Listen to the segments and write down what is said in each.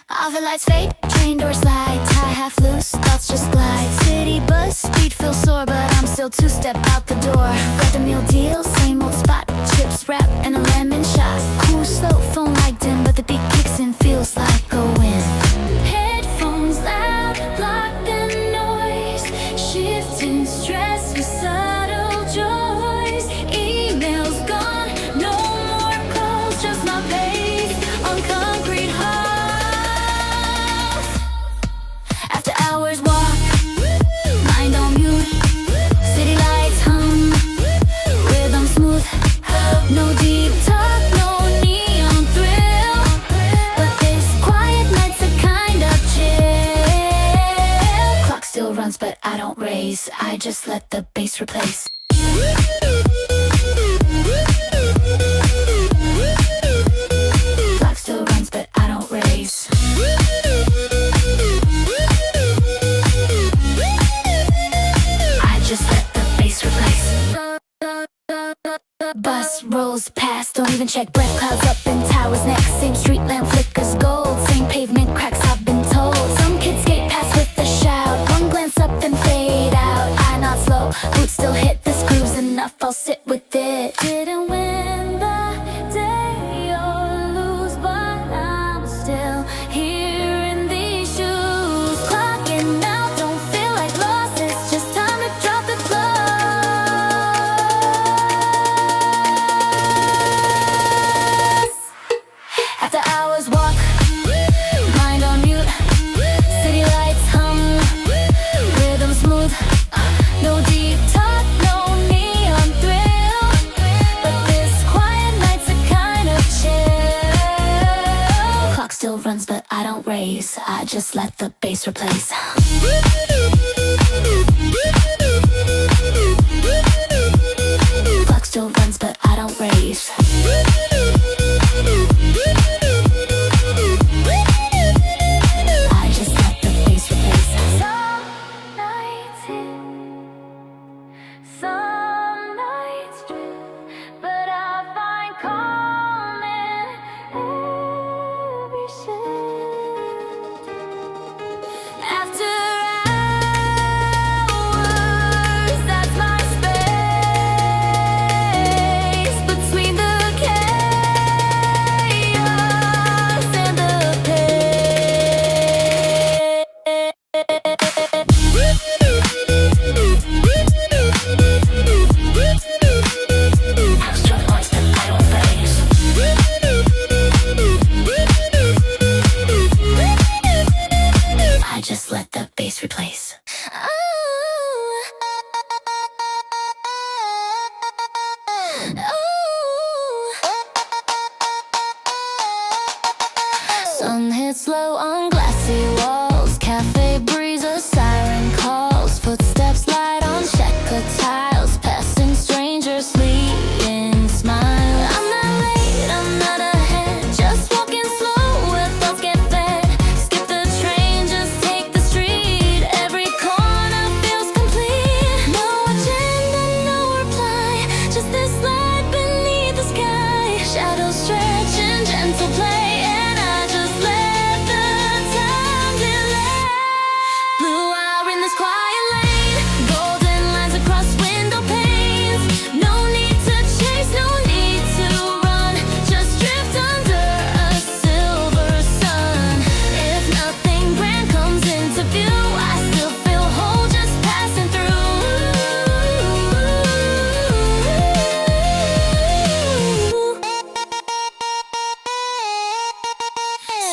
Off lights fade, train doors slide, tie half loose, thoughts just glide. City bus, speed feels sore, but I'm still two-step out the door. Got the meal deal, same old spot, chips wrap and a lemon shot. Cool slow, phone light dim, but the beat kicks in, feels like a win. Headphones loud, block the noise, shifting stress with subtle joys. Emails gone, no more calls, just my pace on concrete halls. After hours walk, mind on mute, city lights hum, rhythm smooth. No deep talk, no neon thrill, but this quiet night's a kind of chill. Clock still runs, but I don't raise, I just let the bass replace. Clock still runs, but I don't raise. I just let the bass replace. Bus rolls past, don't even check, breath clouds up in towers next. Same street lamp flickers gold, same pavement cracks, I've been told. Some kids skate past with a shout, one glance up and fade out. I not slow, boots still hit, this groove's enough, I'll sit with it. Didn't win the day or lose, but I'm still here in these shoes. Clocking out, don't feel like loss, it's just time to drop the gloves. After hours walk, mind on mute, city lights hum, rhythm smooth. No deep talk, no neon thrill, but this quiet night's a kind of chill. Clock still runs, but I don't raise, I just let the bass replace. Clock still runs, but I don't raise. I just let the bass replace. Some nights hit, some nights drift, but I find calm in every shift. After hours, that's my space between the chaos and the I just let the bass replace. Sun hits low on glassy walls, cafe breeze, a siren calls, footsteps light on checker tiles, passing strangers fleeting smile. I'm not late, I'm not ahead, just walking slow where thoughts get fed. Skip the train, just take the street, every corner feels complete. No agenda, no reply, just this light beneath the sky. Shadows stretch in gentle play, and I just let the time delay. Blue hour in this quiet lane, golden lines across window panes. No need to chase, no need to run, just drift under a silver sun. If nothing grand comes into view, I still feel whole, just passing through.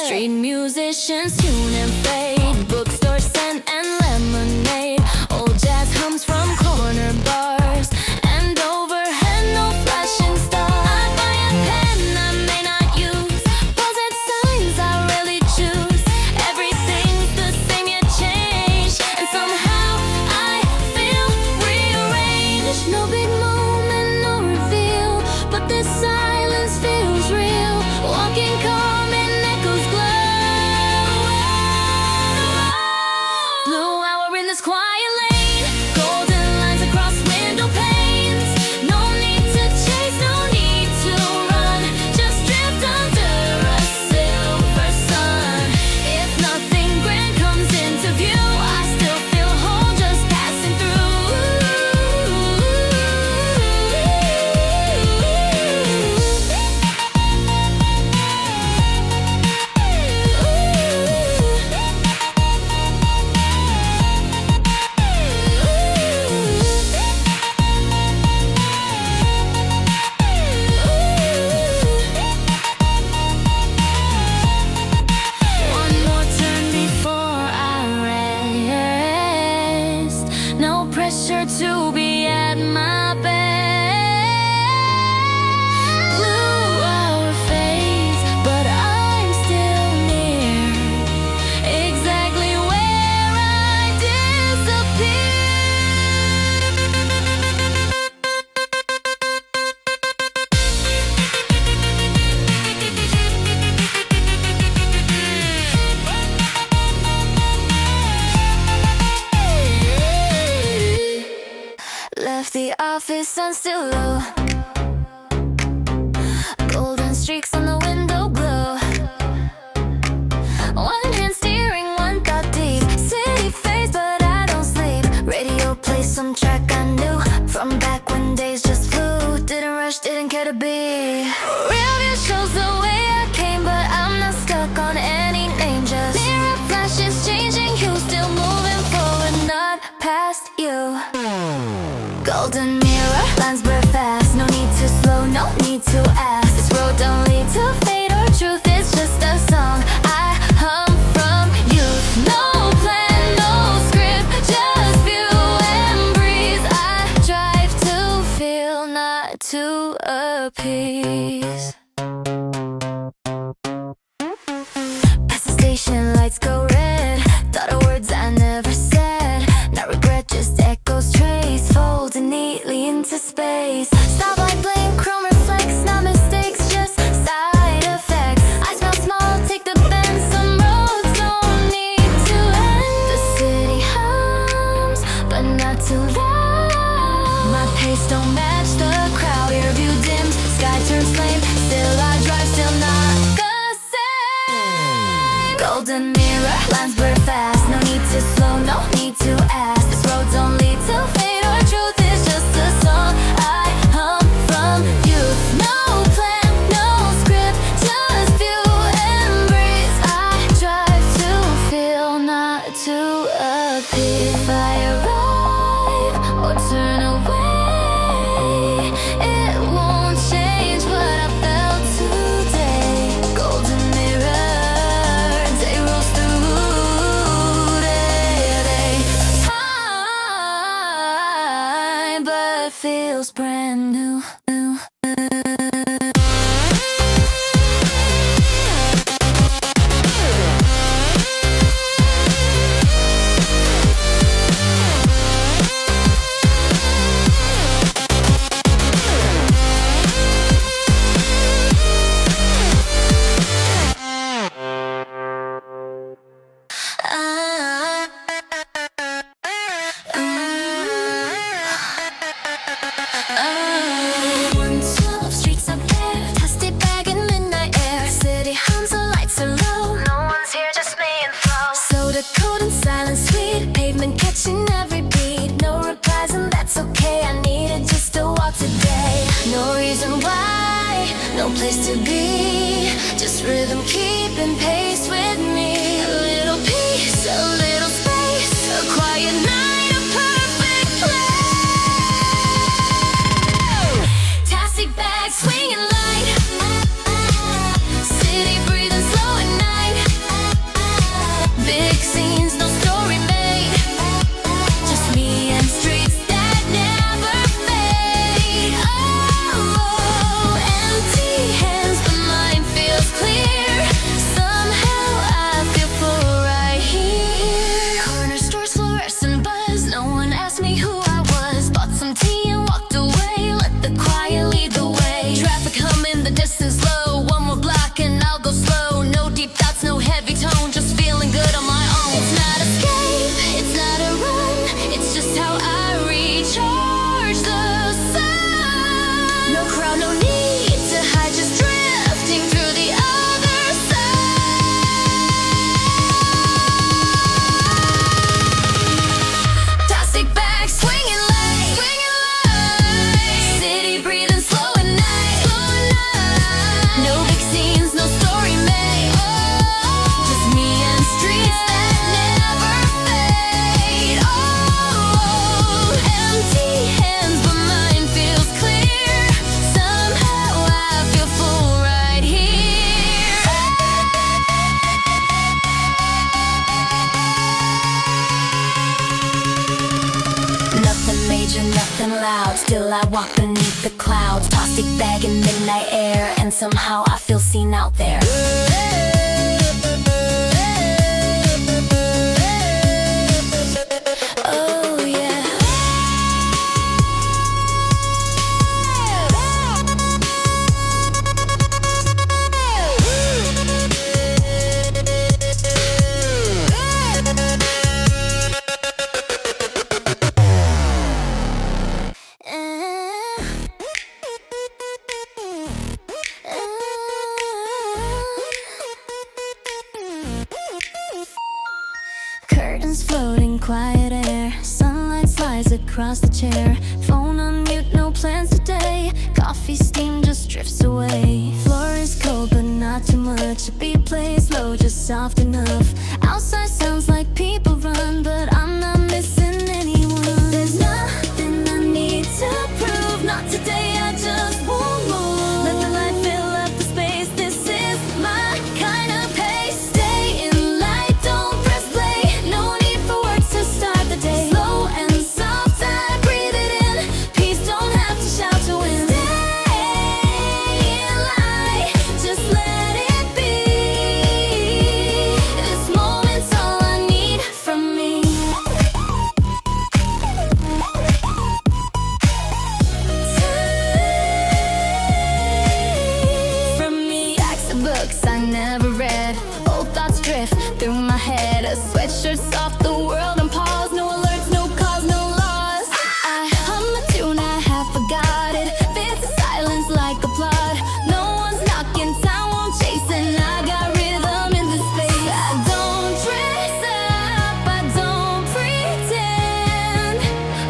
Street musicians tune and fade, bookstore scent and lemonade. Old jazz hums from corner bars, and overhead no flashing stars. I buy a pen I may not use, pause at signs I rarely choose. Everything's the same yet changed, and somehow I feel rearranged. No big moment, no reveal, but this silence feels real. Walking calm and echoes glow. Blue hour in this quiet left the office and still low. Golden streaks on the window glow. One hand steering, one thought deep. City face, but I don't sleep. Radio plays some track I knew from back when days just flew. Didn't rush, didn't care to be. Real view shows the way I came, but I'm not stuck on any name. Just mirror flashes changing you, still moving forward, not past you. Golden mirror, lines blur fast. No need to slow, no need to ask. This road don't lead to fate or truth. It's just a song I hum from youth. No plan, no script, just view and breeze. I drive to feel, not to appease. Past the station, lights go red. Thought of words I never said. Not regret, just echoes trace, folding neatly into space. Stoplight blink, chrome reflects, not mistakes, just side effects. I smell small, take the bend. Some roads don't need to end. The city hums, but not too loud. My pace don't match the crowd. Rear view dims, sky turns flame. Still I drive, still not the same. Golden mirror, lines blur fast. No need to slow, no need to ask. This road don't lead to fate or truth. It's just a song I hum from youth. No plan, no script, just view and breeze. I drive to feel, not to appear. If I arrive or turn away, it won't change what I felt today. Golden mirror, day rolls through day. Time, but feels brand new. Streets up there, dusty bag in midnight air. City hums, the lights are low. No one's here, just me and flow. Soda cold and silent, sweet. Pavement catching every beat. No replies and that's okay. I needed just to walk today. No reason why, no place to be. Just rhythm keeping pace with me. A little peace, a little space. A quiet night, a perfect place. Tastic bag swinging light. City breathing slow at night. Big scenes, no story made. Just me and streets that never fade. Oh, empty hands, but mine feels clear. Somehow I feel full right here. Corner stores, fluorescent buzz. No one asked me who I was. Bought some tea and walked away. Let the quiet lead the way. Traffic humming, the distance low. One more block and I'll go slow. No deep thoughts, no heavy tone. Just feeling good on my own. It's not escape, it's not a run. It's just how I recharge the sun. No crowd, no need to hide. Just drifting through the other side. Plastic bag swinging light. City breathing slow at night. No big scenes, no story made. Just me and streets that never fade. Oh, empty hands, but mine feels clear. Somehow I feel full right here. Nothing major, nothing loud. Still I walk beneath the clouds. Plastic bag in midnight air, and somehow I feel seen out there. Oh yeah. Curtains floating, quiet air. Sunlight slides across the chair. Phone on mute, no plans today. Coffee steam just drifts away. Floor is cold but not too much. A beat plays slow, just soft enough. Outside sounds like people run, but I'm not missing anyone. There's nothing I need to prove. Not today, I just won't move. Let the light fill up the space. This is my kind of pace. Stay in light, don't press play. No need for words to start the day. Slow and soft, I breathe it in. Peace don't have to shout to win. Stay in light, just let it be. This moment's all I need from me. From me, stacks of books I never read. Old thoughts drift through my head. A sweatshirt's off, the world on pause. No alerts, no calls, no loss. I hum a tune, I have forgot it. Fits the silence like a plot. No one's knocking, time won't chase, and I got rhythm in this space. I don't dress up, I don't pretend.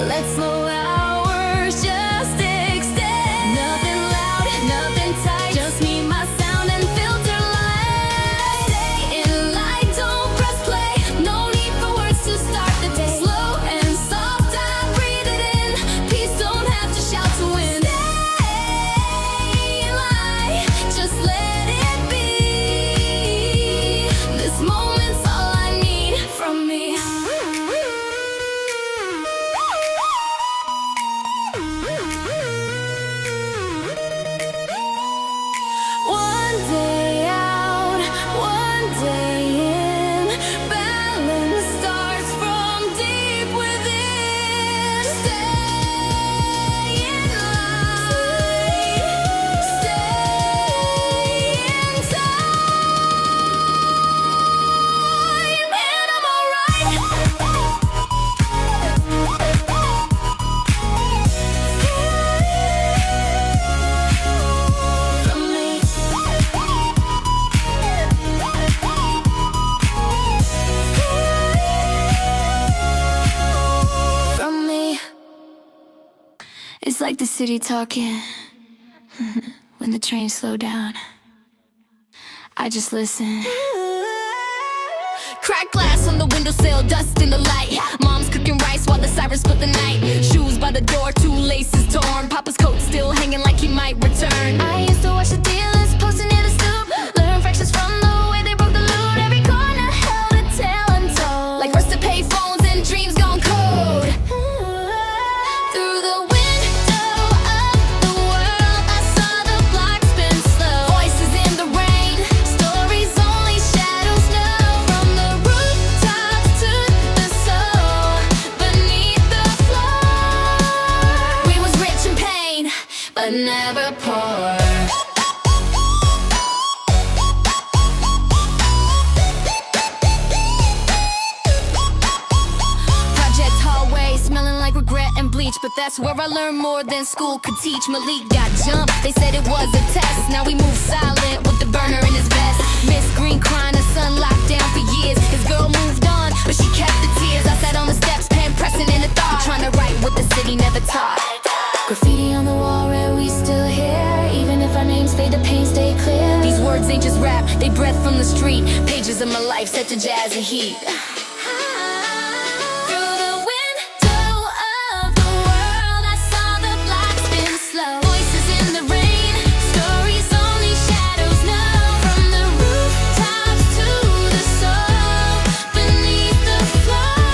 Let's slow hours just extend. Nothing loud, nothing tight. Just me, my sound, and filter light. Stay in light, don't press play. No need for words to start the day. Slow and soft, I breathe it in. Peace don't have to shout to win. Stay in light, just let it be. This moment's all I need from me. One day out, one day in. Balance starts from deep within. Stay in light, stay in time, and I'm alright. From me. From me. It's like the city talking. When the trains slow down, I just listen. Crack glass on the windowsill, dust in the light. Mom's cooking rice while the sirens split the night. Shoes by the door, two laces torn. Papa's coat still hanging like he might return. I used to watch the dealers posting near the stoop. Learn fractions from the way they broke the loot. Every corner held a tale untold. Like first to pay phones and dreams gone cold. Through the window of the world, I saw the block spin slow. Voices in the rain, stories only shadows know. From the rooftops to the soul, beneath the floor. We was rich in pain, but never poor. Project hallway, smelling like regret and bleach. But that's where I learned more than school could teach. Malik got jumped, they said it was a test. Now we move silent with the burner in his vest. Miss Green crying, her son locked down for years. His girl moved on, but she kept the tears. I sat on the steps, pen pressing in the thought, trying to write what the city never taught. Graffiti on the wall, where we still here. Even if our names fade, the pain stay clear. These words ain't just rap, they breath from the street. Pages of my life set to jazz and heat. Through the window of the world, I saw the block spin slow. Voices in the rain, stories only shadows know. From the rooftops to the soul, beneath the floor.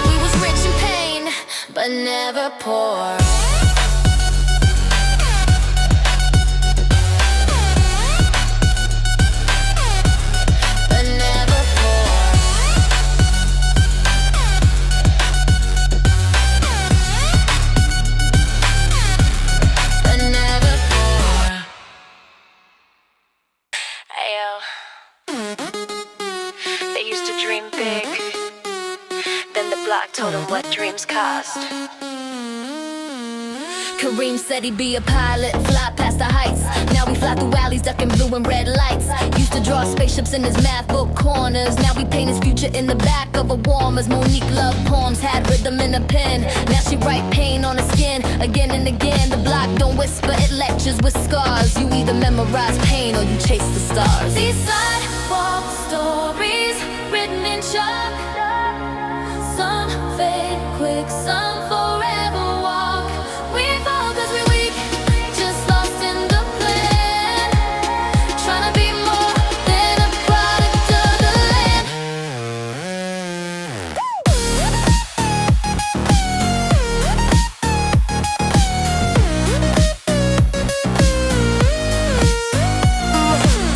We was rich in pain, but never poor. But never poor. But never poor. Ayo. They used to dream big. Then the block told them what dreams cost. Kareem said he'd be a pilot, fly past the heights. Now we fly through alleys, ducking blue and red lights. Used to draw spaceships in his math book corners. Now we paint his future in the back of a Warmers. Monique loved poems, had rhythm in a pen. Now she write pain on her skin again and again. The block don't whisper, it lectures with scars. You either memorize pain or you chase the stars. These sidewalk stories written in chalk. Some fade quick, some forever walk. We fall cause we're weak, just lost in the plan. Trying to be more than a product of the land.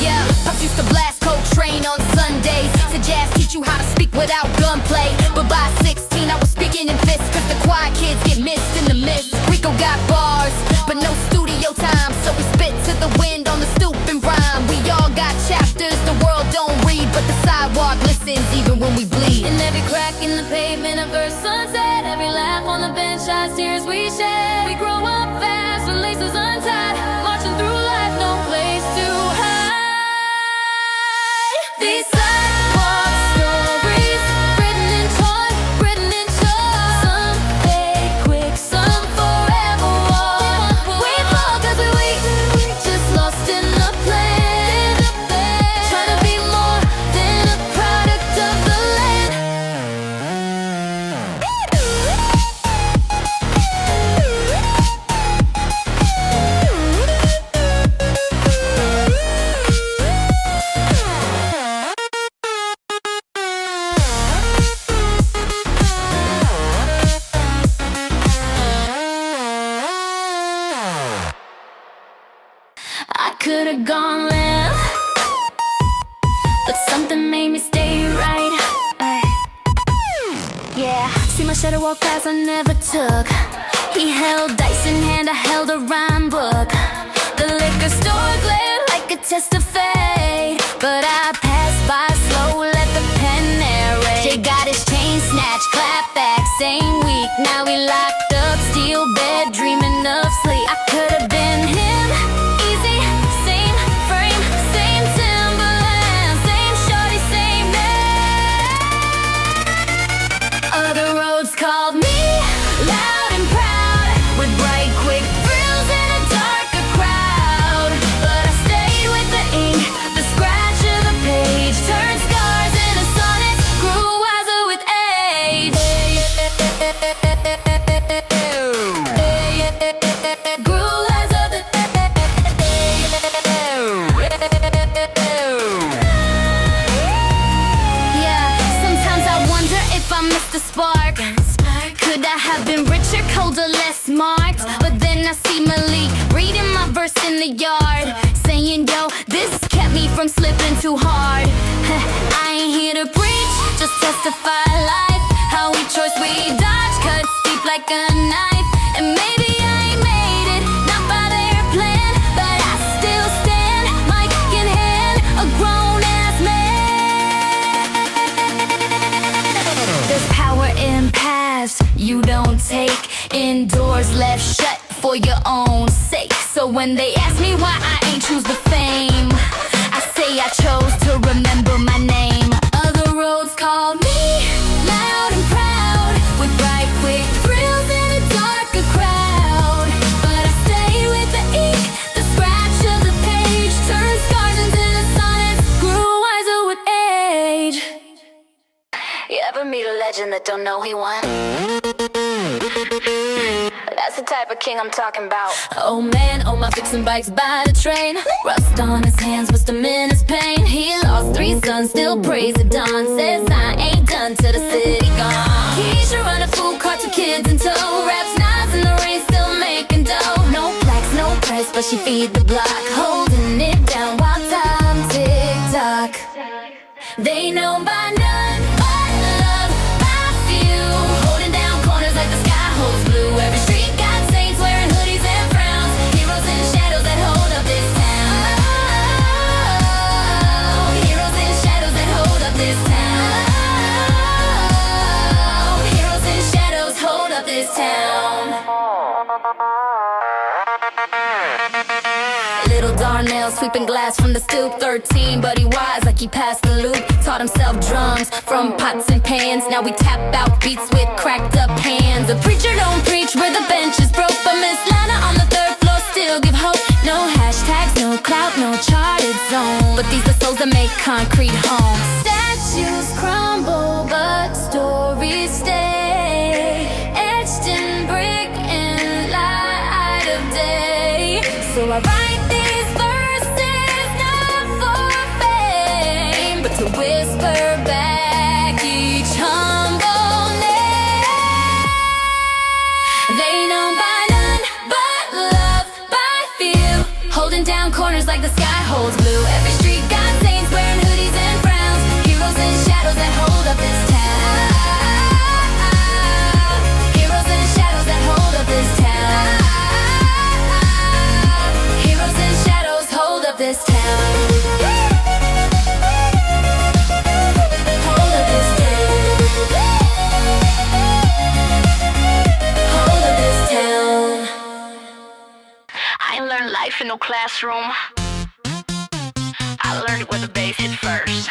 Yeah, Pops used to blast Coltrane on Sundays. Said jazz teach you how to speak without gunplay. But by 16 I was speaking in fists, cause the quiet kids get missed in the mist. Rico got bars, but no studio time, so we spit to the wind on the stoop and rhyme. We all got chapters the world don't read, but the sidewalk listens even when we bleed. In every crack in the pavement, a verse sunset. Every laugh on the bench, eyes tears we shed. We grow up fast with laces untied, marching through life, no place to hide. These sidewalk stories written in chalk, written in chalk. Some fade quick, some forever walk. We fall cause we're weak, just lost in the plan. Trying to be more than a product of the land. I could've gone left, but something made me stay right. Yeah, see my shadow walk past, I never took. He held dice in hand, I held a rhyme book. The liquor store glared like a test of fate, but I passed by slow, let the pen narrate. Jay got his chain snatched, clap back, same week. Now we locked up, steel bed, dreaming of sleep. I could've been him, easy, same frame, same Timberland, same shorty, same name. Other roads called me, loud and proud, with bright, quick thrills in a darker crowd. But I stayed with the ink, the scratch of the page, turned scars into sonnets, grew wiser with age. Grew wiser with Yeah, sometimes I wonder if I missed the spark. Could I have been richer, colder, less marked? But then I see Malik reading my verse in the yard, saying, yo, this kept me from slipping too hard. I ain't here to preach, just testify life. How each choice we dodge cuts deep like a knife. And maybe I ain't made it, not by their plan, but I still stand, mic in hand, a grown-ass man. There's power in paths you don't take, indoors left shut for your own sake. So when they ask me why I ain't choose the fame, I say I chose to remember my name. Other roads call me, loud and proud, with bright, quick thrills in a darker crowd. But I stay with the ink, the scratch of the page, turn scars into the sonnets, grew wiser with age. You ever meet a legend that don't know he won? That's the type of king I'm talking about. Oh man, oh my fixin' bikes by the train, rust on his hands, must have been his pain. He lost 3 sons, still prays at dawn, says I ain't done till the city gone. He should run a food cart, 2 kids in tow, raps knives in the rain, still making dough. No plaques, no price, but she feed the block, holding it down while time tick tock. They know by none but love by few, holding down corners like the sky holds blue. Every street got saints wearing hoodies and frowns, heroes in shadows that hold up this town. Heroes in shadows that hold up this town. Heroes in shadows hold up this town. nails, sweeping glass from the stoop. 13, but he wise like he passed the loop. Taught himself drums from pots and pans. Now we tap out beats with cracked up hands. The preacher don't preach where the bench is broke, but Miss Lana on the third floor still give hope. No hashtags, no clout, no charted zone, but these are souls that make concrete homes. Statues crumble, but stories stay, etched in brick and light of day. So I write these verses not for fame, but to whisper back each humble name. They know by none but love, by few, holding down corners like the sky holds blue. Every street got saints wearing hoodies and browns, heroes and shadows that hold up this town. Heroes and shadows that hold up this town. Heroes and shadows hold up this town. Hold up this town. Hold up this town. I ain't learned life in no classroom. I learned it where the bass hit first.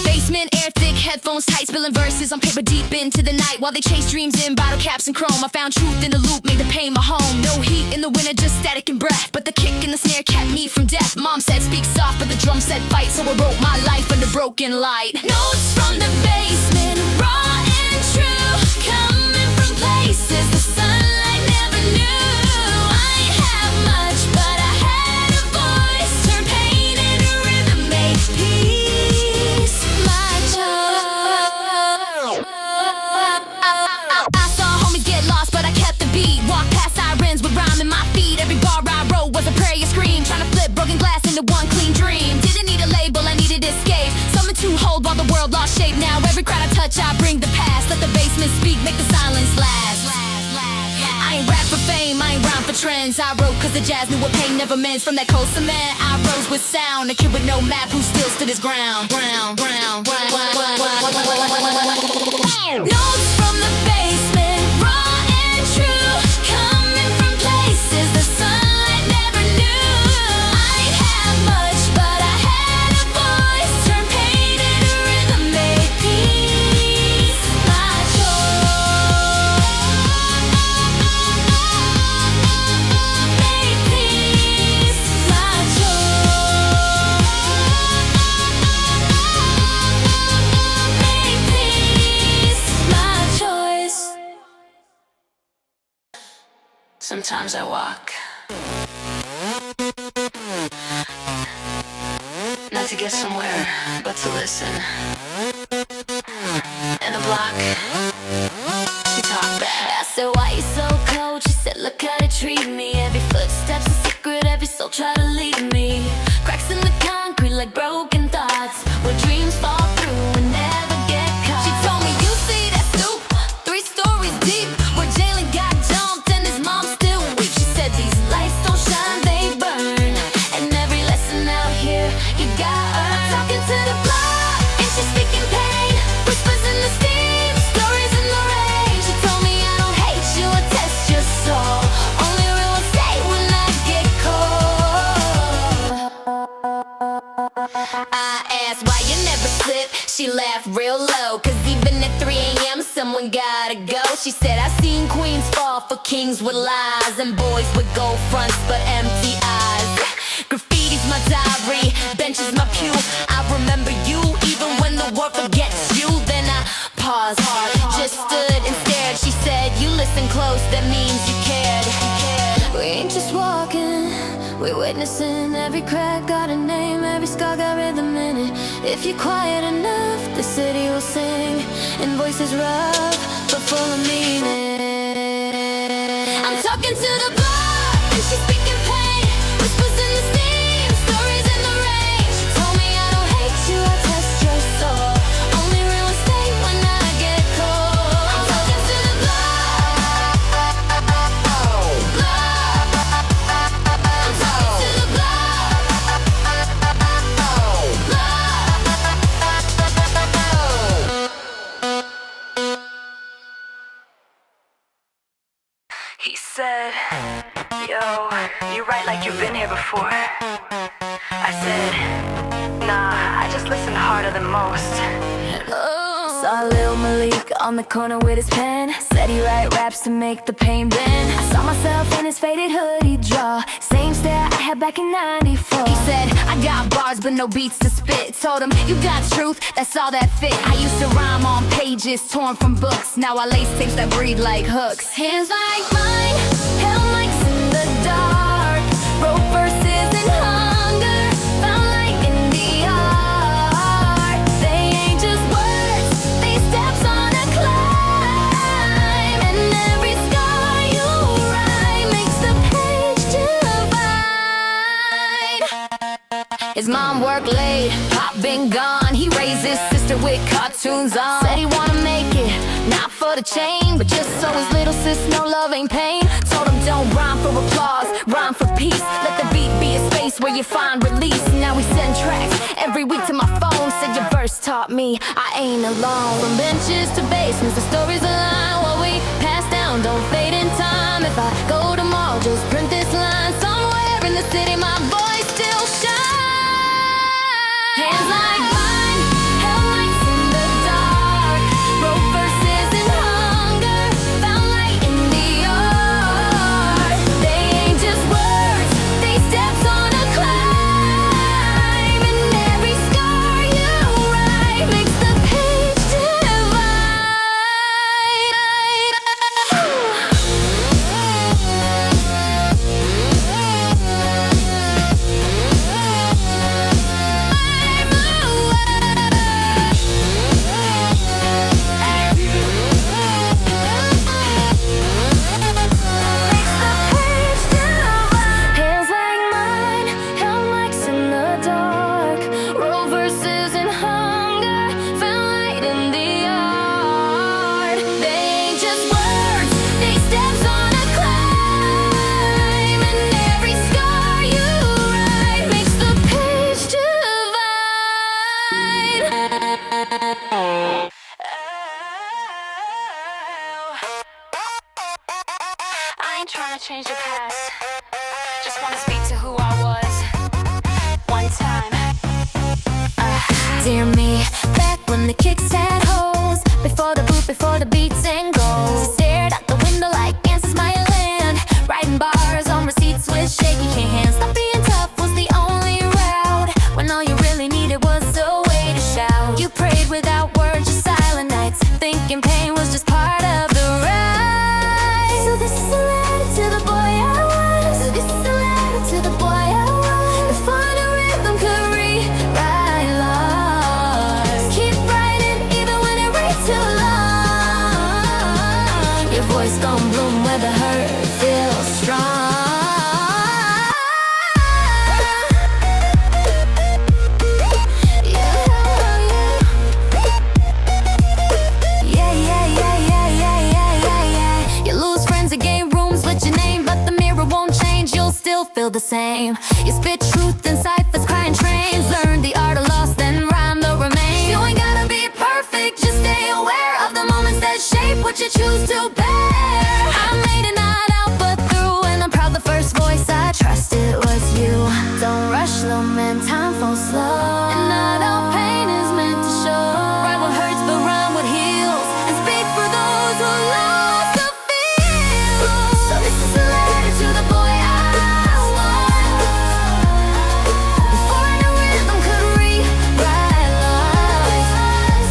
Basement, air thick, headphones tight, spilling verses on paper deep into the night. While they chase dreams in bottle caps and chrome, I found truth in the loop, made the pain my home. No heat in the winter, just static and breath, but the kick and the snare kept me from death. Mom said speak soft, but the drum said fight, so I wrote my life under broken light. Notes from the basement, raw and true, coming from places the sunlight never knew. I ain't have much, but I had a voice, turned pain into rhythm, made peace my choice. I saw homies get lost, but I kept the beat. Walked past sirens with rhyme in my feet. Every bar I wrote was a prayer scream, trying to flip broken glass into one clean dream. Didn't need a label, I needed escape, something to hold while the world lost shape. Now every crowd I touch, I bring the past. Let the basement speak, make the silence last. I ain't rap for fame, I ain't rhyme for trends. I wrote cause the jazz knew what pain never mends. From that cold cement, I rose with sound. A kid with no map who still stood his ground. Notes from the basement, raw and true, coming from places the sunlight never knew. I ain't have much, but I had a voice, turned pain into rhythm, made peace my choice. Made peace my choice. Made peace my choice. Sometimes I walk, not to get somewhere, but to listen. In the block, she talked back. I said, why you so cold? She said, look how they treat me. Every footstep's a secret, every soul try to lead me. Cracks in the concrete like broken thoughts, where dreams fall through and never get caught. She told me, you see that stoop, 3 stories deep, where Jalen got jumped and his mom still weak. She said, these lights don't shine, they burn, and every lesson out here you got earned. Talking to the block, and she's speaking pain, whispers in the steam, stories in the rain. She told me, I don't hate you, I test your soul, only real estate when I get cold. I asked why you never slip, she laughed real low, cause even at 3 a.m. someone gotta go. She said, I seen queens fall for kings with lies, and boys with gold fronts but empty eyes. Graffiti's my diary, bench is my pew, I remember you even when the world forgets you. Then I paused, just stood and stared. She said, you listen close, that means you cared. We ain't just walking, we're witnessing. Every crack got a name, every scar got rhythm in it. If you're quiet enough, the city will sing, and voices rough but full of meaning. I'm talking to the block, and she's speaking pain, whispers in the steam, stories in the rain. She told me, I don't hate you, I test your soul, only real estate when I get cold. I'm talking to the block, I'm talking to the block. So, you write like you've been here before. I said, nah, I just listen harder than most. Saw Lil Malik on the corner with his pen. Said he write raps to make the pain bend. I saw myself in his faded hoodie draw. Same stare I had back in '94. He said, I got bars but no beats to spit. Told him, you got truth, that's all that fit. I used to rhyme on pages torn from books. Now I lace tapes that breathe like hooks. Hands like mine, held mics in the dark. Wrote verses in hunger, found light in the art. They ain't just words, they steps on a climb. And every scar you write makes the page divide. His mom worked late, Pop been gone. He raised his sister with cartoons on. Said he wanna make it, not for the chain, but just so his little sis know love ain't pain. Told him don't rhyme for applause, rhyme for peace. Let the beat be a space where you find release. Now we send tracks every week to my phone. Said your verse taught me I ain't alone. From benches to basements, the stories align. What we pass down don't fade in time. If I go tomorrow, just print this line somewhere in the city. My voice still shines. Hands like mine, held mics in the dark. Wrote verses in hunger, found light in the art. They ain't just words, they steps on a climb. And every scar you write makes the page divide. Hands like mine, held mics in the dark. Wrote verses in hunger, found light in the art. They ain't just words, they steps on a climb. And every scar you write makes the page divide. I ain't trying to change the past, just wanna speak to who I was one time. Dear me, back when the kicks had holes, before the boot, before the beats and goals. Stared out the window like answers my land, writing bars on receipts with shaky hands. Stop being tough was the only route, when all you really needed was a way to shout. You prayed without words, just silent nights, thinking pain was just part of the ride. So this is a letter to the boy I was. So this is a letter to the boy I was. Before the rhythm could rewrite lies. Keep writing even when it reads too long. Your voice gon' bloom where the hurt feels strong. Yeah, yeah, yeah, yeah, yeah, yeah, yeah, yeah. You lose friends and gain rooms with your name, but the mirror won't change, you'll still feel the same. You spit truth in ciphers, crying trains. Learn the art of loss, then rhyme the remains. You ain't gotta be perfect, just stay aware of the moments that shape what you choose to bear. I made it not out but through, and I'm proud the first voice I trusted was you. Don't rush, little man, time falls slow, and not all pain is meant to show. Write what hurts but rhyme what heals, and speak for those who lost the feel. So this is a letter to the boy I was. Before the rhythm could rewrite lies.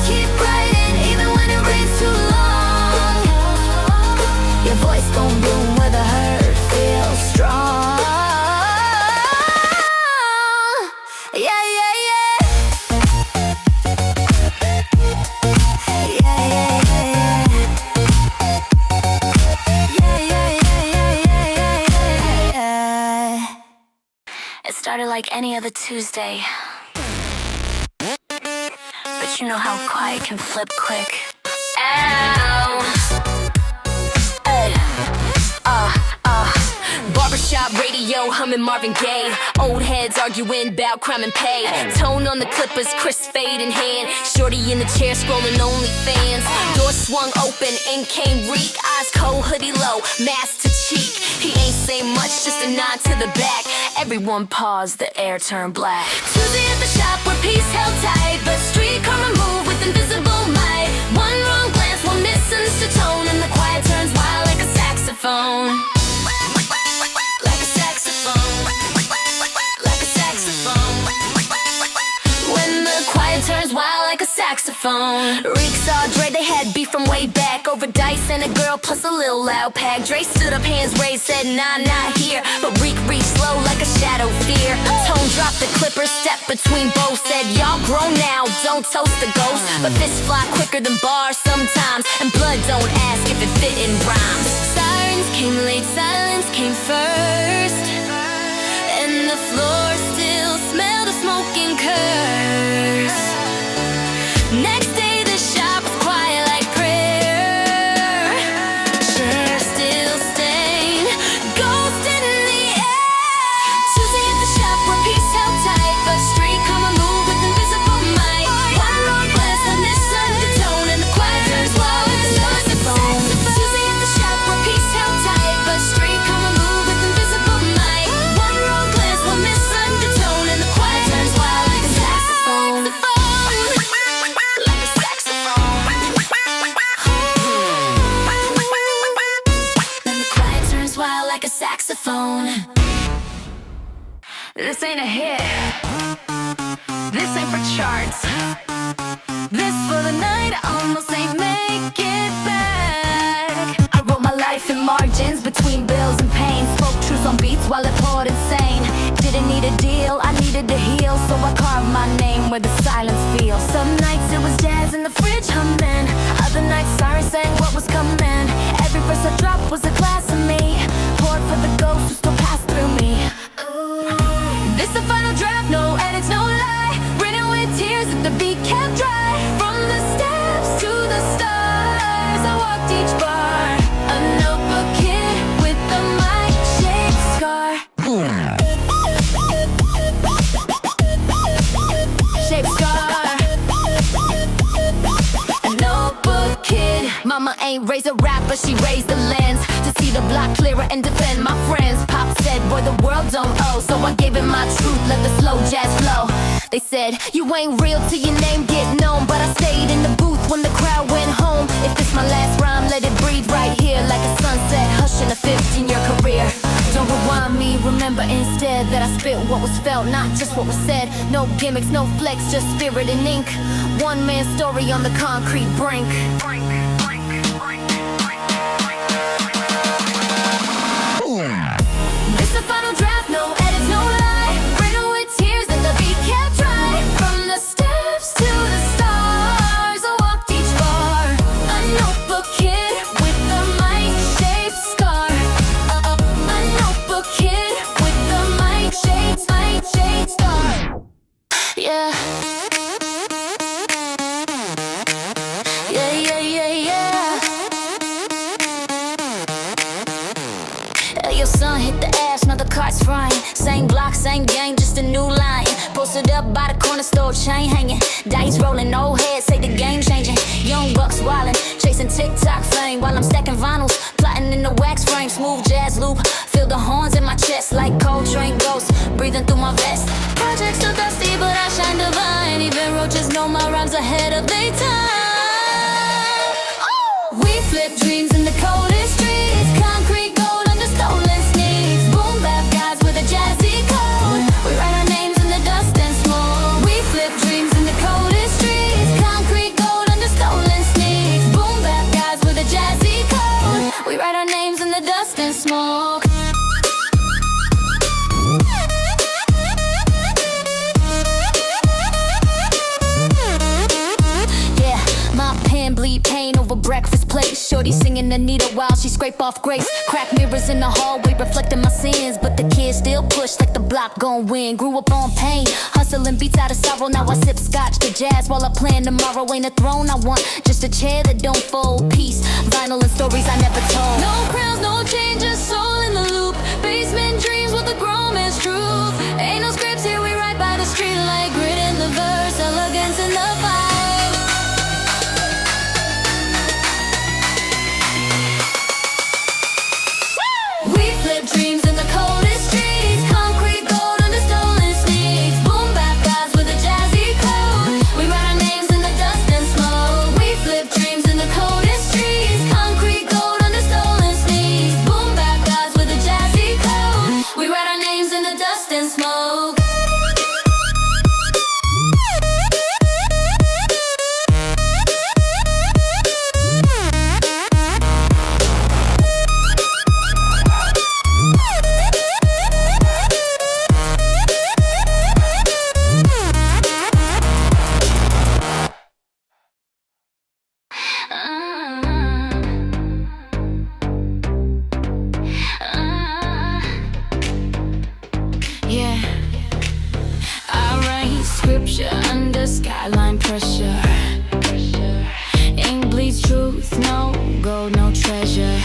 Keep writing even when it reads too long. Your voice gon' bloom where the hurt feels strong. Yeah, yeah, yeah. Yeah, yeah, yeah, yeah. Yeah, yeah, yeah, yeah, yeah, yeah, yeah. It started like any other Tuesday, but you know how quiet can flip quick. Ow. Ay. Barbershop radio, humming Marvin Gaye. Old heads arguing about crime and pay. Tone on the clippers, crisp fade in hand. Shorty in the chair scrolling OnlyFans. Door swung open, in came Reek. Eyes cold, hoodie low, mask to cheek. He ain't say much, just a nod to the back. Everyone paused, the air turned black. Tuesday at the shop where peace held tight, but street karma moved with invisible might. One wrong glance, one misunderstood tone, and the quiet turns wild like a saxophone. Like a saxophone. Like a saxophone. When the quiet turns wild like a saxophone. Reek saw Dre, they had beef from way back over dice and a girl plus a little loud pack. Dre stood up, hands raised, said nah, not here. But Reek reached slow like a shadow fear. Tone dropped the clipper, stepped between both. Said y'all grown now, don't toast the ghost. But fists fly quicker than bars sometimes, and blood don't ask if it fit in rhymes. Sirens came late, silence came first, and the floor still smelled of smoking curse. Next day the shop was quiet like prayer. Chairs still stained, ghost in the air. Tuesday at the shop where peace held tight, but street karma moved with invisible might. One wrong glance, a misundertone, and the quiet turns wild like a saxophone. Tuesday at the shop where peace held tight, but street karma moved with invisible might. One wrong glance, one misundertone, and the quiet turns wild like a saxophone. Like a saxophone. Then the quiet turns wild like a saxophone. This ain't a hit. This ain't for charts. This for the night, I almost ain't make it back. I wrote my life in margins between bills and pain. Spoke truths on beats while it poured insane. Didn't need a deal, I needed to heal, so I carved my name where the silence feels. Some nights it was jazz in the fridge humming. Other nights sirens sang what was coming. Every verse I dropped was a glass of me, poured for the ghosts who still pass through me. This the final draft, no edits, no lie. Written with tears if the beat kept dry. From the steps to the stars, I walked each bar. A notebook kid with the mic-shaped scar. Shaped scar. A notebook kid. Mama ain't raised a rapper, she raised the lens to see the block clearer and defend my friends. Pop said, boy, the world don't owe, so I gave him my truth, let the slow jazz flow. They said, you ain't real till your name get known, but I stayed in the booth when the crowd went home. If this my last rhyme, let it breathe right here, like a sunset hushing a 15-year career. Don't rewind me, remember instead that I spit what was felt, not just what was said. No gimmicks, no flex, just spirit and ink. One man's story on the concrete brink. It's the final draft, no edits, no lie. Written with tears and the beat kept dry. From the steps to the stars, I walked each bar. A notebook kid with the mic-shaped scar. A notebook kid with the mic-shaped scar. Yeah. Your son hit the ass, now the cart's frying. Same block, same gang, just a new line. Posted up by the corner store, chain hanging. Dice rolling, old heads say the game changing. Young bucks wildin', chasing TikTok fame while I'm stacking vinyls, plotting in the wax frame. Smooth jazz loop, feel the horns in my chest like Coltrane ghosts breathing through my vest. Projects so dusty, but I shine divine. Even roaches know my rhymes ahead of their time. Oh! We flip dreams in the coldest streets, concrete gold under stolen sneaks. Boom bap guys with a jazzy code, we write our names in the dust and smoke. We flip dreams in the coldest streets, concrete gold under stolen sneaks. Boom bap guys with a jazzy code, we write our names in the dust and smoke. Yeah, my pen bleed pain over breakfast plate. Shorty singing Anita while she scrape off grapes. Crack mirrors in the hallway reflecting my sins, but the kids still push like the block gon' win. Grew up on pain, hustling beats out of sorrow. Now I sip scotch to jazz while I plan tomorrow. Ain't a throne I want, just a chair that don't fold. Peace, vinyl and stories I never told. No crowns, no changes, soul in the loop. Basement dreams with a grown man's truth. Ain't no scripts here, we right by the street like grit in the verse, elegance in the vibe. and smoke. Yeah, I write scripture under skyline pressure. Ink bleeds truth, no gold, no treasure.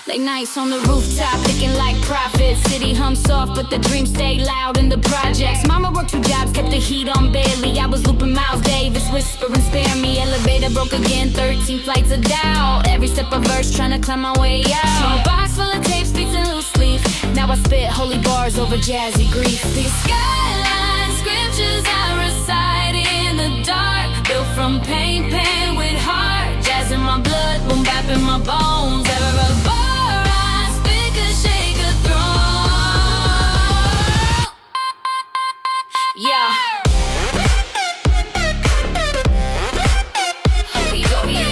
Late nights on the rooftop, looking like prophets. City hums soft, but the dreams stay loud in the projects. Mama worked 2 jobs, kept the heat on barely. I was looping Miles Davis, whispering spare me. Elevator broke again, 13 flights of doubt. Every step a verse, trying to climb my way out. Small box full of tapes, beats and loose leaf. Now I spit holy bars over jazzy grief. These skyline scriptures I recite in the dark, built from pain, pain with heart. Jazz in my blood, boom bap in my bones. Ever a bar I spit could shake a throne. Yeah. We go, yeah.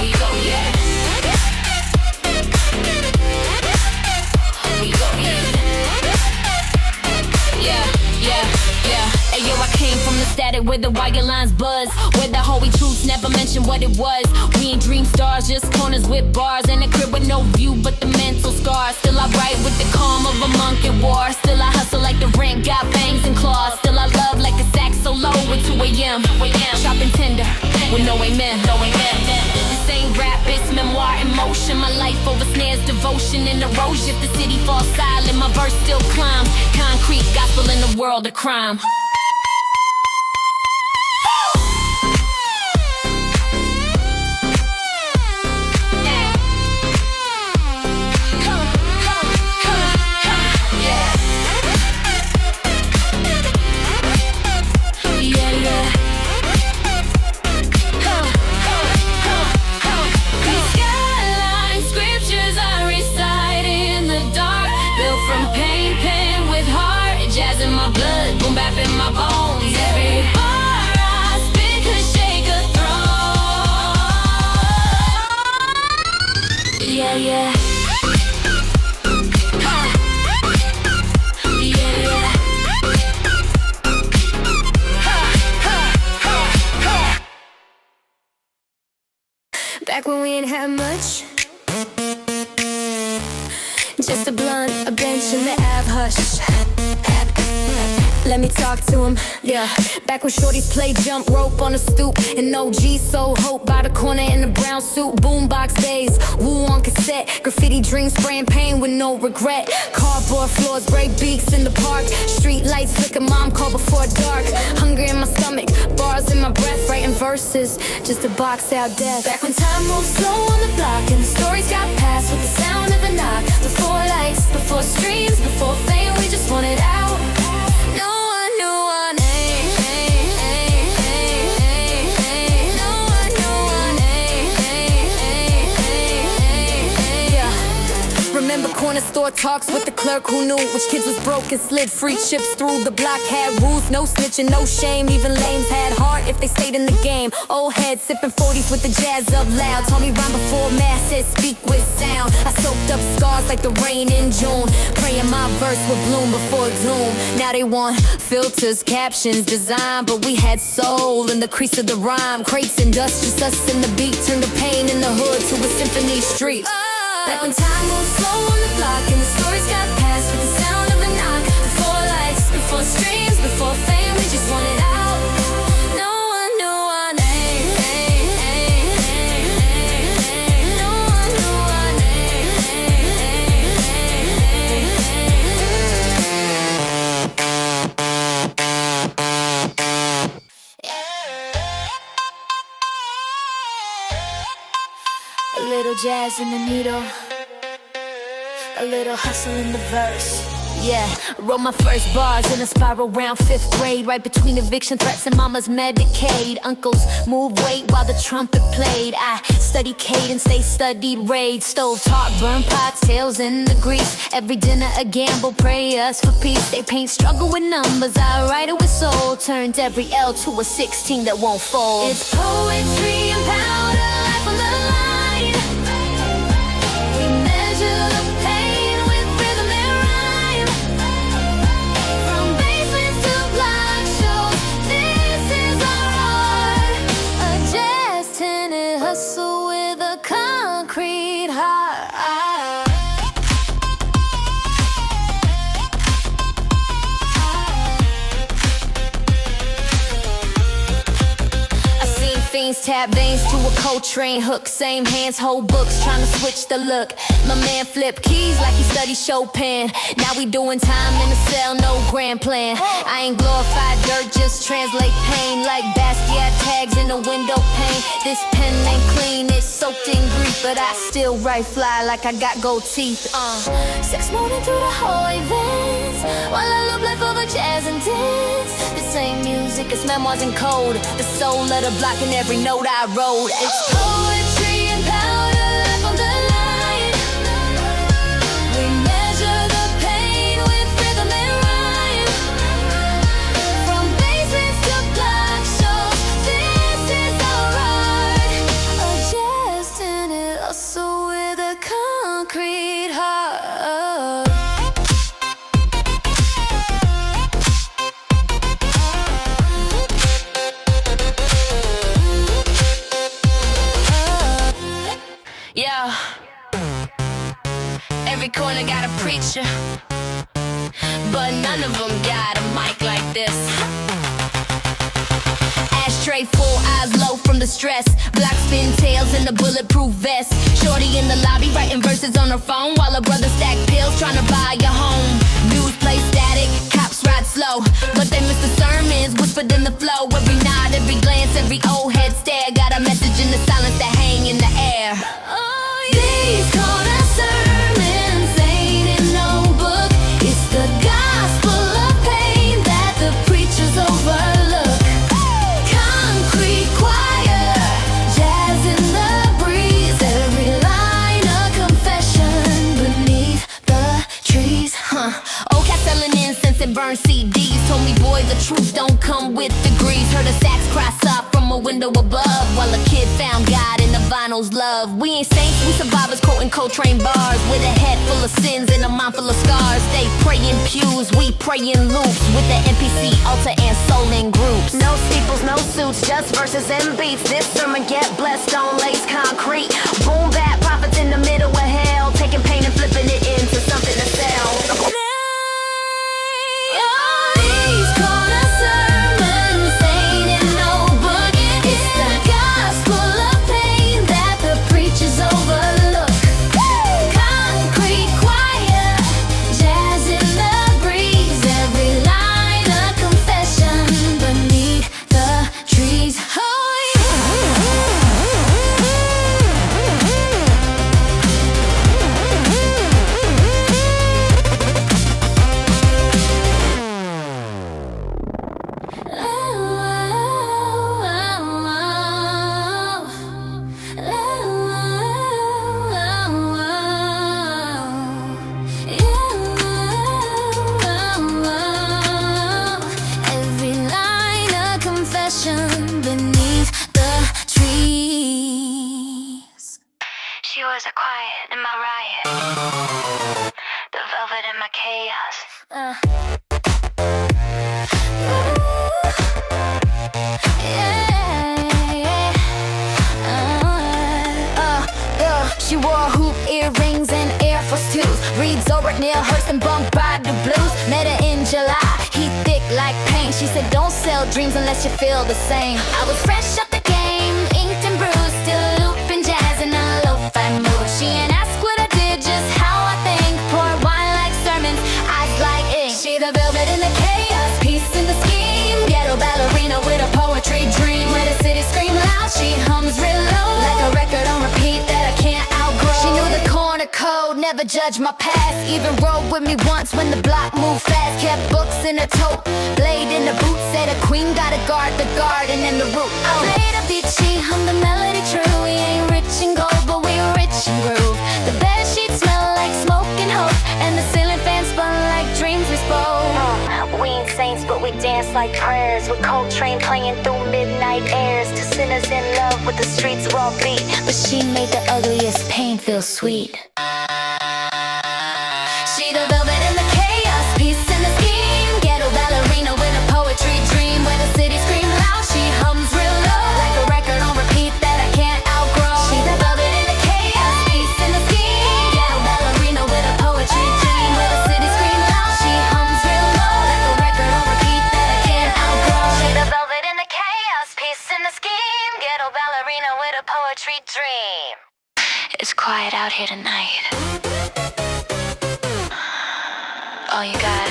We go, yeah. We go, yeah. Yeah, yeah, yeah. Ayo, I came from the static where the wire lines buzz, where the holy truths never mentioned what it was. We ain't dream stars, just corners with bars, and a crib with no view but the mental scars. Still I write with the calm of a monk at war. Still I hustle like the rent got fangs and claws. Still I love like a sax solo at 2 a.m. Shopping tender with no amen. This ain't rap, it's memoir in motion. My life over snares, devotion and erosion. If the city falls silent, my verse still climbs. Concrete gospel in a world of crime. Back when we ain't had much, just a blunt, a bench, and the ab hush. Let me talk to him, yeah. Back when shorties played jump rope on the stoop, and OG sold hope by the corner in a brown suit. Boombox days, woo on cassette, graffiti dreams, spraying pain with no regret. Cardboard floors, break beaks in the park. Street lights flicker, mom called before dark. Hunger in my stomach, bars in my breath, writing verses just to box out death. Back when time moved slow on the block, and the stories got passed with the sound of a knock. Before lights, before streams, before fame, we just wanted out. Remember corner store talks with the clerk who knew which kids was broke and slid free chips through. The block had rules, no snitching, no shame. Even lames had heart if they stayed in the game. Old heads sipping 40s with the jazz up loud. Told me rhyme before mass said speak with sound. I soaked up scars like the rain in June, praying my verse would bloom before doom. Now they want filters, captions, design, but we had soul in the crease of the rhyme. Crates and dust, just us and the beat. Turned the pain in the hood to a symphony street. Back when time moved slow on the block, and the stories got passed with the sound of a knock. Before lights, before streams, before fame, we just wanted out. No one knew our name. No one knew our name. A little jazz in the needle, a little hustle in the verse. Yeah, wrote my first bars in a spiral around 5th grade, right between eviction threats and mama's Medicaid. Uncles moved weight while the trumpet played. I studied cadence, they studied raids. Stove top, burn pots, tails in the grease. Every dinner a gamble, pray us for peace. They paint struggle with numbers, I write it with soul. Turned every L to a 16 that won't fold. It's poetry and powder, life on the line. We measure the pain with rhythm and rhyme. From basements to block shows, this is our art. A jazz tenant hustle with a concrete heart. Fiends tap veins to a Coltrane hook. Same hands hold books, trying to switch the look. My man flip keys like he studied Chopin. Now we doing time in the cell, no grand plan. I ain't glorified dirt, just translate pain like Basquiat tags in the window pane. This pen ain't clean, it's soaked in grief, but I still write fly like I got gold teeth. Sex morning through the whole events, while I look like all the jazz and dance. This ain't music, it's memoirs and code. The soul of the block in every note I wrote. It's poetry and powder, life on the line. We measure the pain with rhythm and rhyme. From basements to block shows, this is our art. A jazz tenant hustle with a concrete heart. Yeah, every corner got a preacher, but none of them got a mic like this. Ashtray full, eyes low from the stress. Black spin tails in the bulletproof vest. Shorty in the lobby writing verses on her phone, while her brother stack pills trying to buy a home. News play static, cops ride slow, but they miss the sermons whispered in the flow. Every nod, every glance, every old head stare, got a message in the silence that hang in the air. These corner sermons ain't in no book. It's the gospel of pain that the preachers overlook. Concrete choir, jazz in the breeze. Every line a confession beneath the trees. Old cat selling incense and burn CDs. Told me, boy, the truth don't come with degrees. Heard a sax cry sob from a window above, while a kid found God in the vinyl's love. We ain't saints, we survivors quoting Coltrane bars, with a head full of sins and a mind full of scars. They pray in pews, we pray in loops, with the NPC altar and soul in groups. No steeples, no suits, just verses and beats. This sermon get blessed on lace concrete. Boom bap prophets in the middle of hell, taking pain and flipping it into something to sell. These corner sermons ain't in no book. It's the gospel of pain that the preachers overlook. Concrete choir, jazz in the breeze. Every line a confession beneath the trees. Every line a confession beneath the trees. She was a quiet in my riot, the velvet in my chaos. She wore hoop earrings and Air Force 2s. Reads over Neil Hurst and bumped by the blues. Met her in July, he thick like paint. She said don't sell dreams unless you feel the same. I was fresh up the game, inked and bruised, still looping jazz in a lo-fi mood. She ain't asked what I did, just how I think. Pour wine like sermons, eyes like ink. She the velvet in the chaos, peace in the scheme. Ghetto ballerina with a poetry dream. When the city scream loud, she hums real low, like a record on repeat that I can't outgrow. She knew the corner code, never judge my past. Even rode with me once when the block moved fast. Kept books in a tote, blade in the boot. Said a queen gotta guard the garden and the root. I played a Avicii, hum the melody true. We ain't rich in gold, but we rich in groove. The bed sheets smell like smoke and hope, and the ceiling fan spun like dreams we spoke. We ain't saints, but we dance like prayers. With Coltrane playing through midnight airs. To sinners in love with the streets raw beat. But she made the ugliest pain feel sweet. She the velvet in the chaos, peace in the scheme. Ghetto ballerina with a poetry dream. Where the city scream loud, she hums real low. Like a record on repeat that I can't outgrow. She the velvet in the chaos, peace in the scheme. Ghetto ballerina with a poetry dream. Where the city scream loud, she hums real low. Like a record on repeat that I can't outgrow. She the velvet in the chaos, peace in the scheme. Ghetto ballerina with a poetry dream. It's quiet out here tonight. All you got,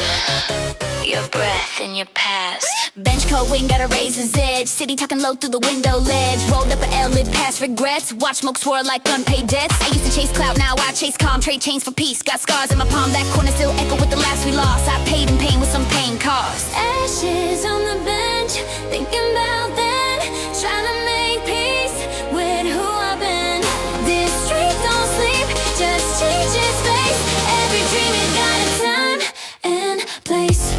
your breath and your past. Bench coat, we ain't got a razor's edge. City talking low through the window ledge. Rolled up an L, lit past regrets. Watch smoke swirl like unpaid debts. I used to chase clout, now I chase calm. Trade chains for peace, got scars in my palm. That corner still echo with the laughs we lost. I paid in pain with some pain cost. Ashes on the bench, thinking about that. Trying to make peace with who I've been. This street don't sleep, just changes face. Every dream you got a time and place.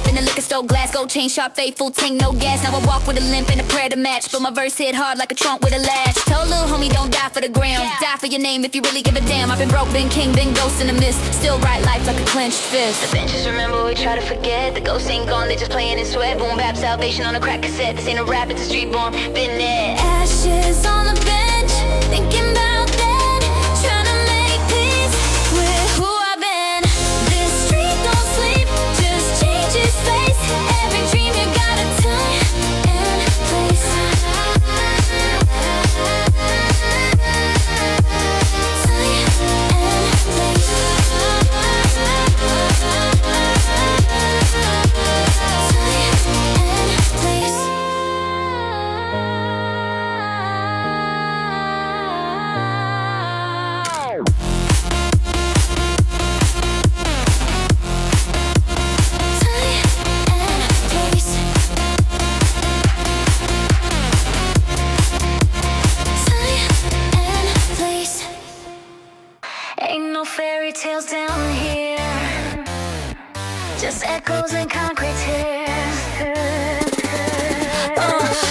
In the liquor store glass, gold chain, sharp, faithful, ting, no gas. Now I walk with a limp and a prayer to match. But my verse hit hard like a trunk with a latch. Told little homie don't die for the gram, die for your name if you really give a damn. I've been broke, been king, been ghost in the mist. Still write life like a clenched fist. The benches remember, we try to forget. The ghosts ain't gone, they just playing in sweat. Boom bap, salvation on a crack cassette. This ain't a rap, it's a street born, been there. Ashes on the bench, thinking about that. Trying to make peace with who I've been. This street don't sleep, just changes face. Every dream you got a time and place. Ain't no fairy tales down here, just echoes and concrete tears.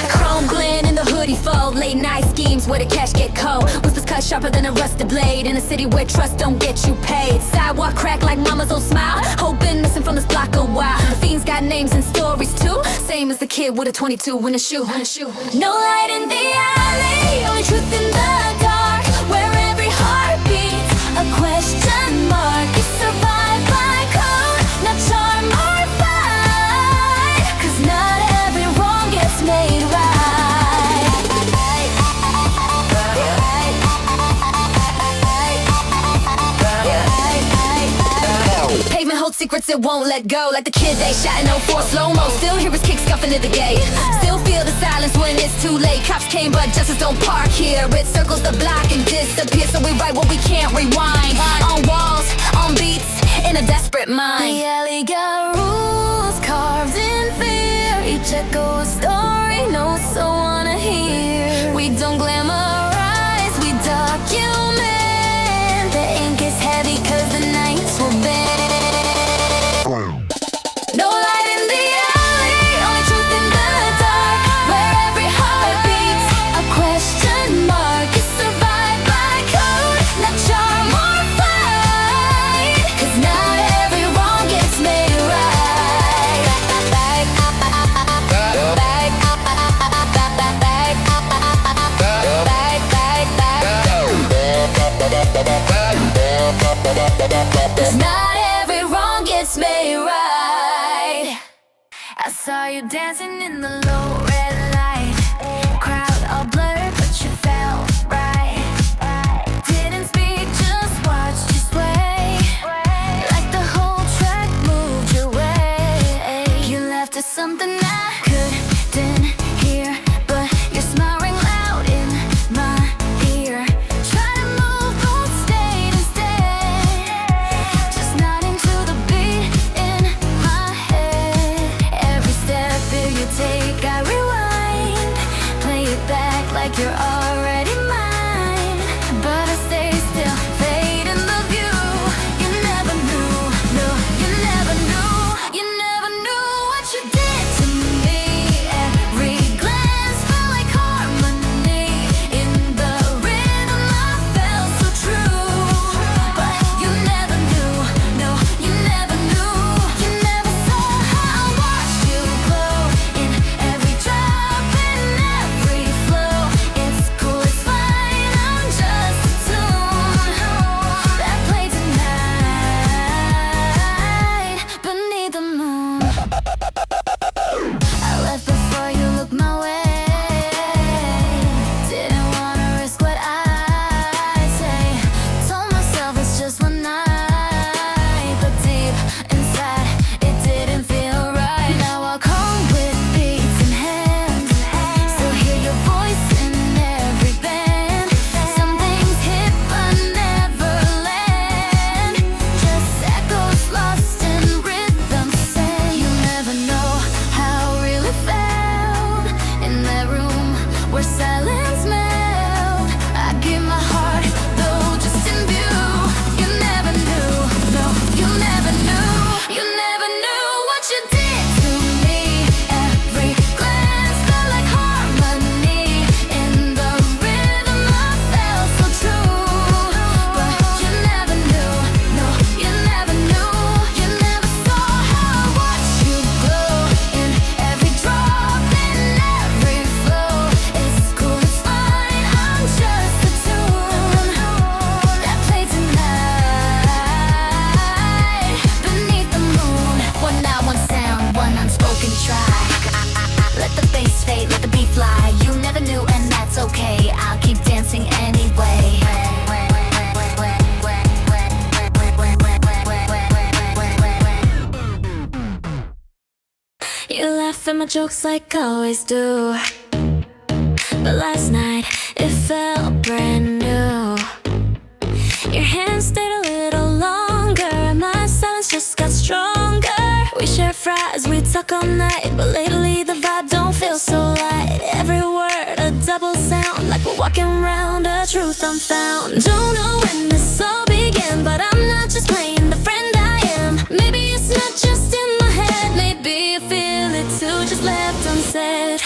Chrome glint in the hoodie fold, late night schemes where the cash get cold. Whispers cut sharper than a rusted blade in a city where trust don't get you paid. Sidewalk crack like mama's old smile, hope been missing from this block a while. The fiends got names and stories too, same as the kid with a 22 in a shoe. No light in the alley, only truth in the dark, where every heart beats a question mark. You survive by code, not charm or fight, 'cause not every wrong gets made right. Pavement holds secrets it won't let go, like the kid they shot in 04 slow-mo. Still hear his kick scuffing at the gate, still feel the silence when it's too late. Cops came but justice don't park here, it circles the block and disappears. So we write what we can't rewind, on walls, on beats, in a desperate mind. The alley got rules carved in fear, each echo a story no soul wanna hear. We don't glamorize, we document. The ink is heavy 'cause the nights were bad. No light in the alley, only truth in the dark, where every heart beats a question mark. You survive by code, not charm or fight, 'cause not every wrong gets made right. Not every wrong gets made right. I saw you dancing in the low red light, crowd all blurred but you felt right. Didn't speak, just watched you sway, like laugh at my jokes like I always do. But last night, it felt brand new. Your hands stayed a little longer, and my silence just got stronger. We share fries, we talk all night, but lately the vibe don't feel so light. Every word a double sound, like we're walking around a truth unfound. Don't know when this all began, but I'm not just playing the friend I am. Maybe it's not just in my head, maybe you feel it too, just left unsaid.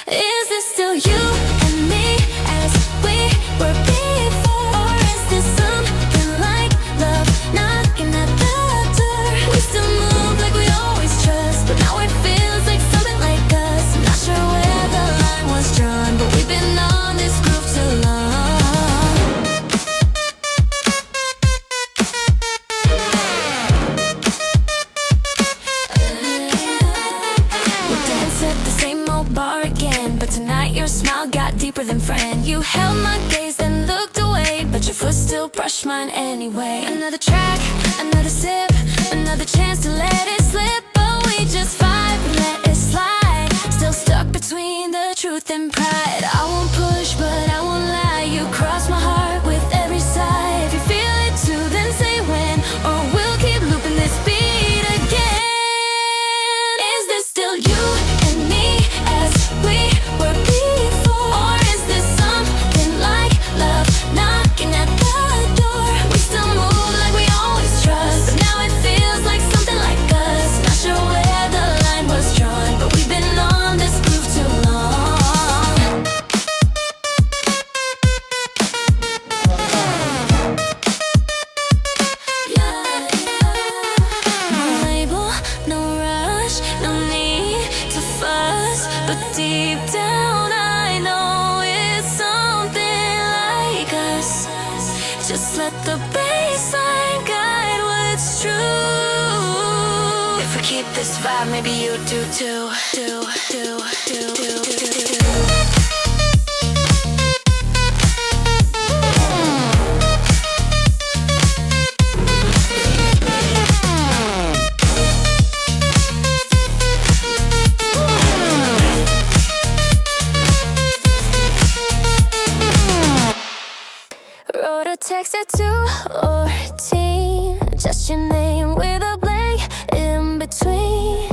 Is this still you and me as we were before? Or is this something like love knocking at the door? We still move like we always trust, but now it feels like something like us. Not sure where the line was drawn, but we've been on this groove too long. We dance at the same old bar again, but tonight your smile got deeper than friend. You held my gaze and looked away, but your foot still brushed mine anyway. Another track, another sip, another chance to let it slip, but we just vibe and let it slide. Still stuck between the truth and pride. I won't push, but I won't lie. You cross my heart with every sigh. If you feel it too, then say when, or we'll keep looping this beat again. Is this still you and me as we were before? Or is this something like love knocking at the door? We still move like we always trust, but now it feels like something like us. Not sure where the line was drawn, but we've been on this groove too long. No label, no rush, no need to fuss, but deep down I know it's something like us. Just let the bassline guide what's true. If we keep this vibe, maybe you do too. Wrote a text at 2:14, just your name with a blank in between.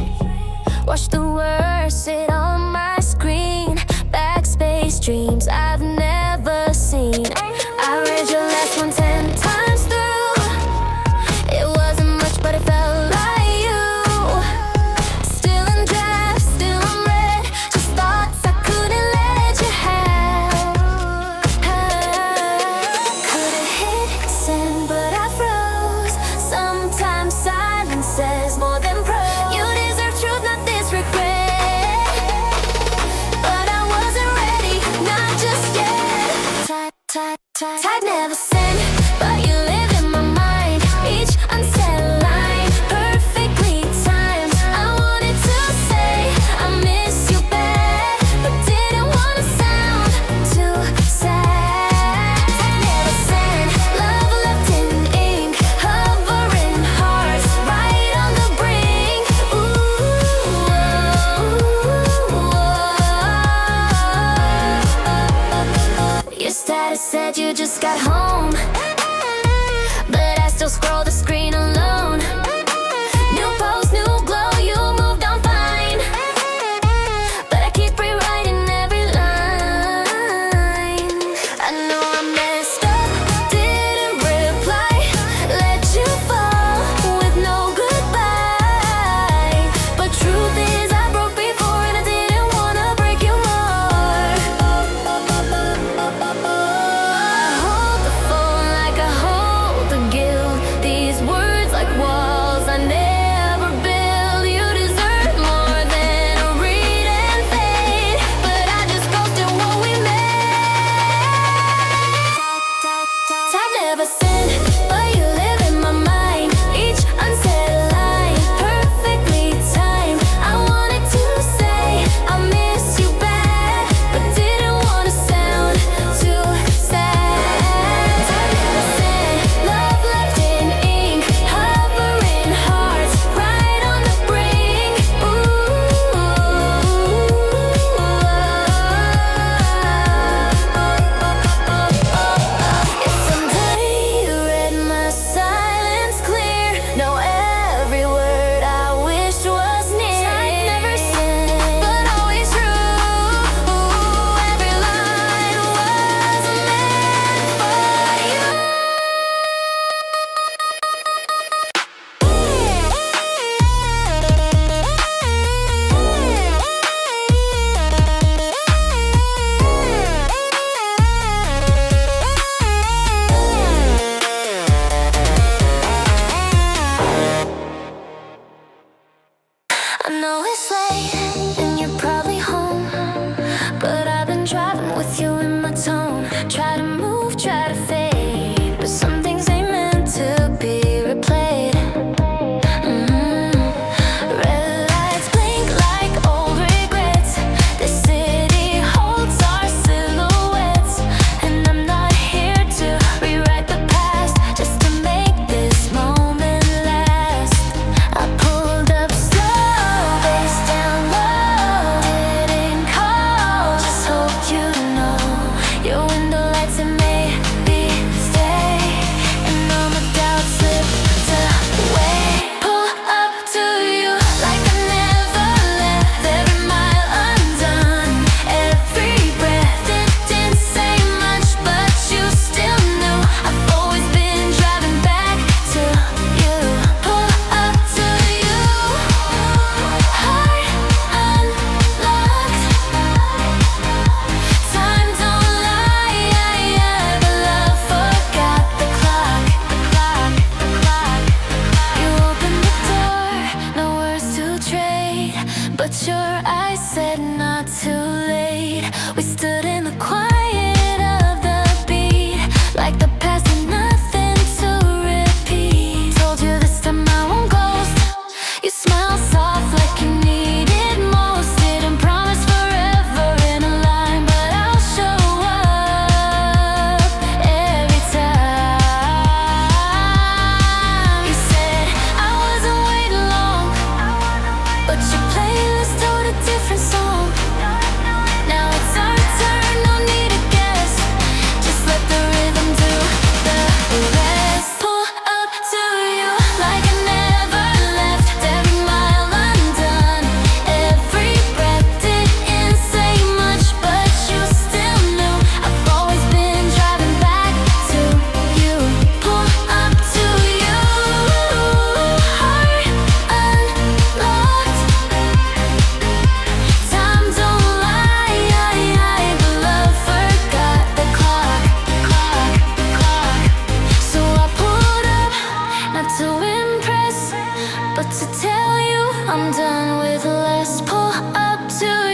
Watch the words sit on my screen. Backspace dreams I've never seen. I read your last one 10 times through. It wasn't much, but it felt like you. Still in draft, still unread. Just thoughts I couldn't let you have. Could've hit send, but I froze. Sometimes silence says more than prose. You deserve truth, not this regret. But to tell you I'm done with less, pull up to